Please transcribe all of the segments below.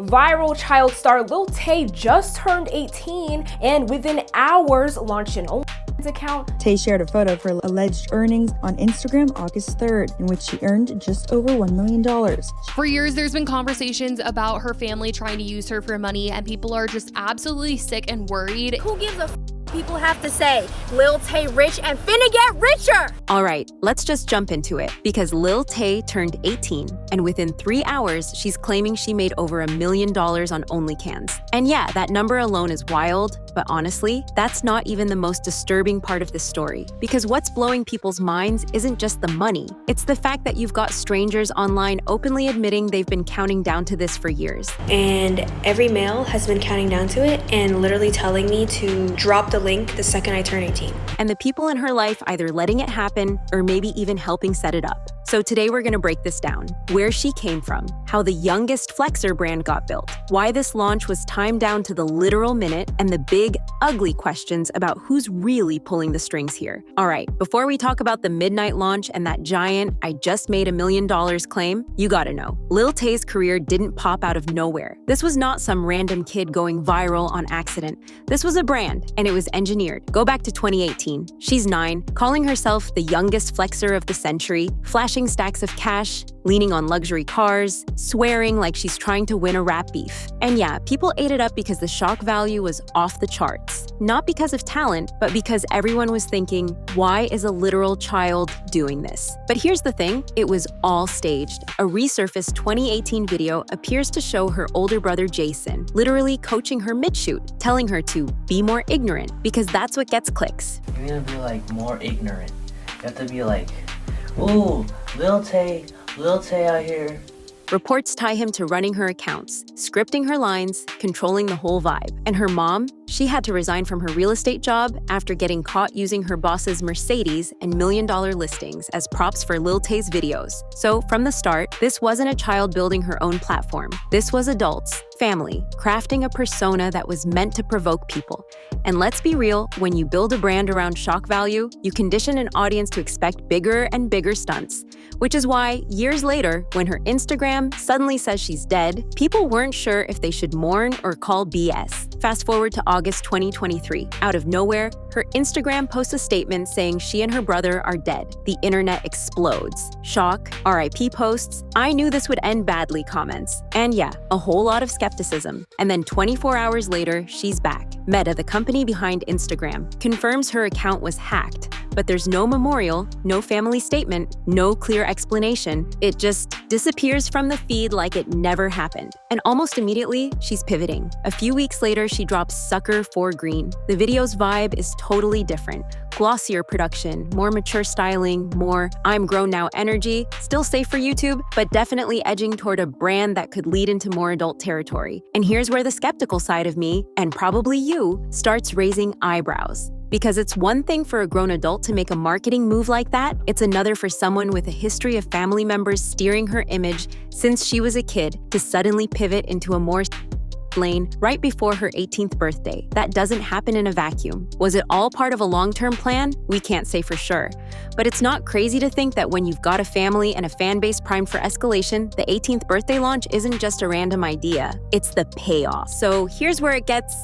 Viral child star Lil Tay just turned 18 and within hours launched an OnlyFans account. Tay shared a photo of her alleged earnings on Instagram August 3rd, in which she earned just over $1 million. For years, there's been conversations about her family trying to use her for money, and people are just absolutely sick and worried. Who gives a f? People have to say? Lil Tay rich and finna get richer! Alright, let's just jump into it, because Lil Tay turned 18, and within 3 hours, she's claiming she made over $1 million on OnlyFans. And yeah, that number alone is wild, but honestly, that's not even the most disturbing part of this story. Because what's blowing people's minds isn't just the money, it's the fact that you've got strangers online openly admitting they've been counting down to this for years. And every male has been counting down to it and literally telling me to drop the link the second I turn 18. And the people in her life either letting it happen or maybe even helping set it up. So today we're gonna break this down. Where she came from, how the youngest flexer brand got built, why this launch was timed down to the literal minute, and the big, ugly questions about who's really pulling the strings here. All right, before we talk about the midnight launch and that giant "I just made $1 million" claim, you gotta know, Lil Tay's career didn't pop out of nowhere. This was not some random kid going viral on accident. This was a brand, and it was engineered. Go back to 2018. She's 9, calling herself the youngest flexer of the century, flashing stacks of cash, leaning on luxury cars, swearing like she's trying to win a rap beef. And yeah, people ate it up because the shock value was off the charts. Not because of talent, but because everyone was thinking, why is a literal child doing this? But here's the thing, it was all staged. A resurfaced 2018 video appears to show her older brother Jason literally coaching her mid-shoot, telling her to be more ignorant, because that's what gets clicks. You're gonna be like more ignorant. You have to be like, ooh, Lil Tay out here. Reports tie him to running her accounts, scripting her lines, controlling the whole vibe. And her mom, she had to resign from her real estate job after getting caught using her boss's Mercedes and $1 million listings as props for Lil Tay's videos. So from the start, this wasn't a child building her own platform. This was adults, family, crafting a persona that was meant to provoke people. And let's be real, when you build a brand around shock value, you condition an audience to expect bigger and bigger stunts. Which is why, years later, when her Instagram suddenly says she's dead, people weren't sure if they should mourn or call BS. Fast forward to August 2023. Out of nowhere, her Instagram posts a statement saying she and her brother are dead. The internet explodes. Shock, RIP posts, "I knew this would end badly" comments. And yeah, a whole lot of skepticism. And then 24 hours later, she's back. Meta, the company behind Instagram, confirms her account was hacked. But there's no memorial, no family statement, no clear explanation. It just disappears from the feed like it never happened. And almost immediately, she's pivoting. A few weeks later, she drops Sucker for Green. The video's vibe is totally different. Glossier production, more mature styling, more "I'm grown now" energy. Still safe for YouTube, but definitely edging toward a brand that could lead into more adult territory. And here's where the skeptical side of me, and probably you, starts raising eyebrows. Because it's one thing for a grown adult to make a marketing move like that, it's another for someone with a history of family members steering her image since she was a kid to suddenly pivot into a more lane right before her 18th birthday. That doesn't happen in a vacuum. Was it all part of a long-term plan? We can't say for sure. But it's not crazy to think that when you've got a family and a fan base primed for escalation, the 18th birthday launch isn't just a random idea. It's the payoff. So here's where it gets,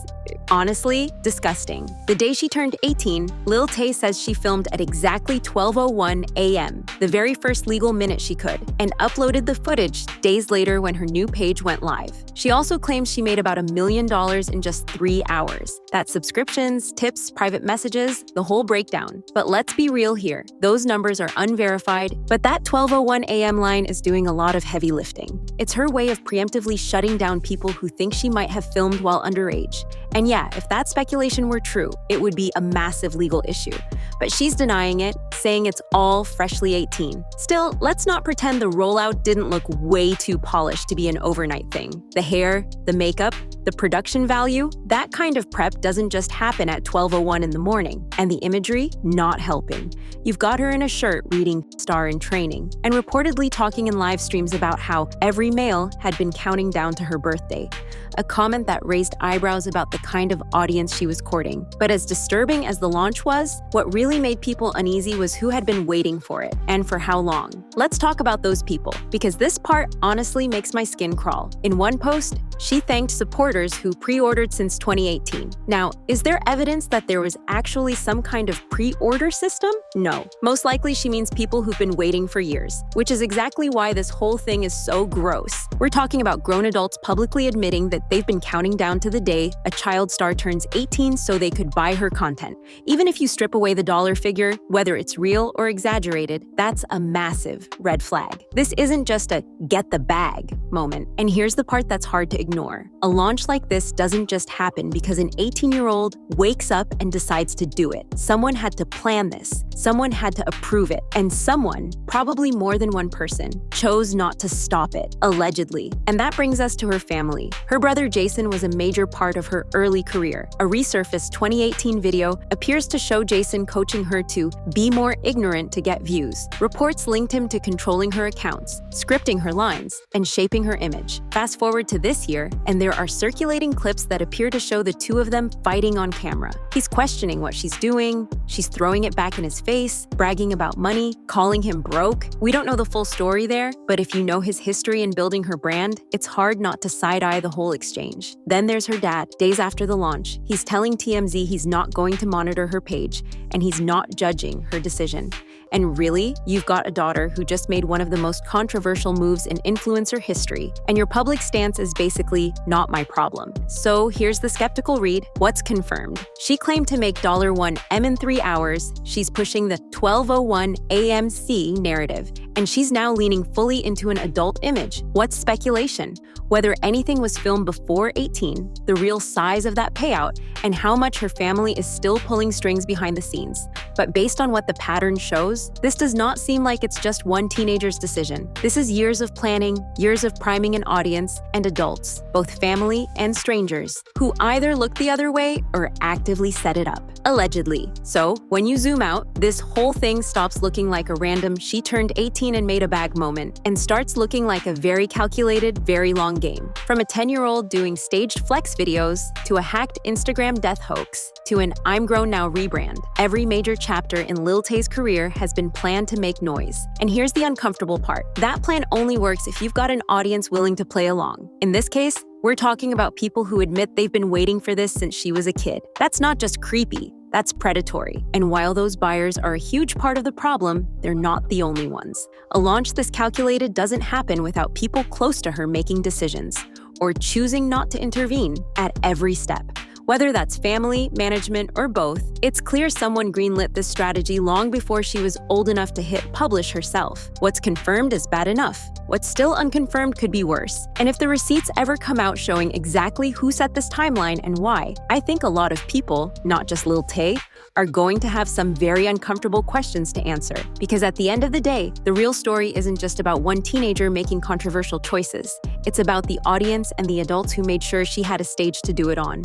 honestly, disgusting. The day she turned 18, Lil Tay says she filmed at exactly 12:01 a.m., the very first legal minute she could, and uploaded the footage days later when her new page went live. She also claims she made about $1 million in just 3 hours. That's subscriptions, tips, private messages, the whole breakdown. But let's be real here. Those numbers are unverified, but that 12:01 a.m. line is doing a lot of heavy lifting. It's her way of preemptively shutting down people who think she might have filmed while underage. And yeah, if that speculation were true, it would be a massive legal issue. But she's denying it, saying it's all freshly 18. Still, let's not pretend the rollout didn't look way too polished to be an overnight thing. The hair, the makeup, The production value? That kind of prep doesn't just happen at 12:01 in the morning. And the imagery? Not helping. You've got her in a shirt reading Star in Training, and reportedly talking in live streams about how every male had been counting down to her birthday. A comment that raised eyebrows about the kind of audience she was courting. But as disturbing as the launch was, what really made people uneasy was who had been waiting for it, and for how long. Let's talk about those people, because this part honestly makes my skin crawl. In one post, she thanked supporters who pre-ordered since 2018. Now, is there evidence that there was actually some kind of pre-order system? No. Most likely she means people who've been waiting for years, which is exactly why this whole thing is so gross. We're talking about grown adults publicly admitting that they've been counting down to the day a child star turns 18 so they could buy her content. Even if you strip away the dollar figure, whether it's real or exaggerated, that's a massive red flag. This isn't just a get the bag moment. And here's the part that's hard to ignore. A launch like this doesn't just happen because an 18-year-old wakes up and decides to do it. Someone had to plan this. Someone had to approve it. And someone, probably more than one person, chose not to stop it, allegedly. And that brings us to her family. Her brother Jason was a major part of her early career. A resurfaced 2018 video appears to show Jason coaching her to be more ignorant to get views. Reports linked him to controlling her accounts, scripting her lines, and shaping her image. Fast forward to this year, and there are circulating clips that appear to show the two of them fighting on camera. He's questioning what she's doing, she's throwing it back in his face, bragging about money, calling him broke. We don't know the full story there, but if you know his history in building her brand, it's hard not to side-eye the whole exchange. Then there's her dad. Days after the launch, he's telling TMZ he's not going to monitor her page, and he's not judging her decision. And really, you've got a daughter who just made one of the most controversial moves in influencer history, and your public stance is basically not my problem. So here's the skeptical read. What's confirmed? She claimed to make $1 M in 3 hours. She's pushing the 12:01 AMC narrative, and she's now leaning fully into an adult image. What's speculation? Whether anything was filmed before 18, the real size of that payout, and how much her family is still pulling strings behind the scenes. But based on what the pattern shows, this does not seem like it's just one teenager's decision. This is years of planning, years of priming an audience, and adults, both family and strangers, who either look the other way or actively set it up. Allegedly. So, when you zoom out, this whole thing stops looking like a random she turned 18 and made a bag moment, and starts looking like a very calculated, very long game. From a 10-year-old doing staged flex videos, to a hacked Instagram death hoax, to an I'm Grown Now rebrand, every major chapter in Lil Tay's career has been planned to make noise. And here's the uncomfortable part. That plan only works if you've got an audience willing to play along. In this case, we're talking about people who admit they've been waiting for this since she was a kid. That's not just creepy, that's predatory. And while those buyers are a huge part of the problem, they're not the only ones. A launch this calculated doesn't happen without people close to her making decisions, or choosing not to intervene at every step. Whether that's family, management, or both, it's clear someone greenlit this strategy long before she was old enough to hit publish herself. What's confirmed is bad enough. What's still unconfirmed could be worse. And if the receipts ever come out showing exactly who set this timeline and why, I think a lot of people, not just Lil Tay, are going to have some very uncomfortable questions to answer. Because at the end of the day, the real story isn't just about one teenager making controversial choices. It's about the audience and the adults who made sure she had a stage to do it on.